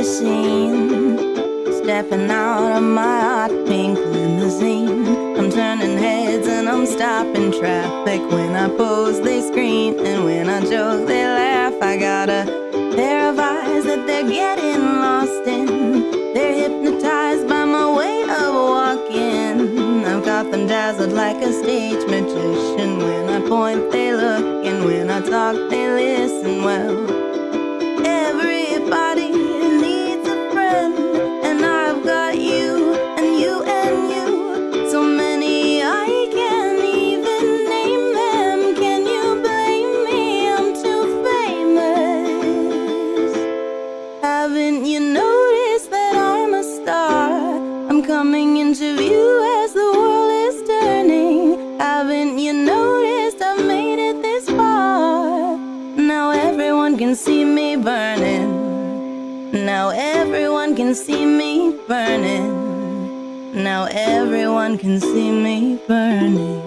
scene, stepping out of my hot pink limousine. I'm turning heads and I'm stopping traffic. When I pose they scream, and when I joke they laugh. I got a pair of eyes that they're getting lost in. They're hypnotized by my way of walking. I've got them dazzled like a stage magician. When I point they look, and when I talk they listen. Well, everybody needs a friend, and I've got you and you and you. So many I can't even name them. Can you blame me? I'm too famous. Haven't you noticed that I'm a star? I'm coming into view as the world is turning. Haven't you noticed I've made it this far? Now everyone can see me burning. Now everyone can see me burning. Now everyone can see me burning.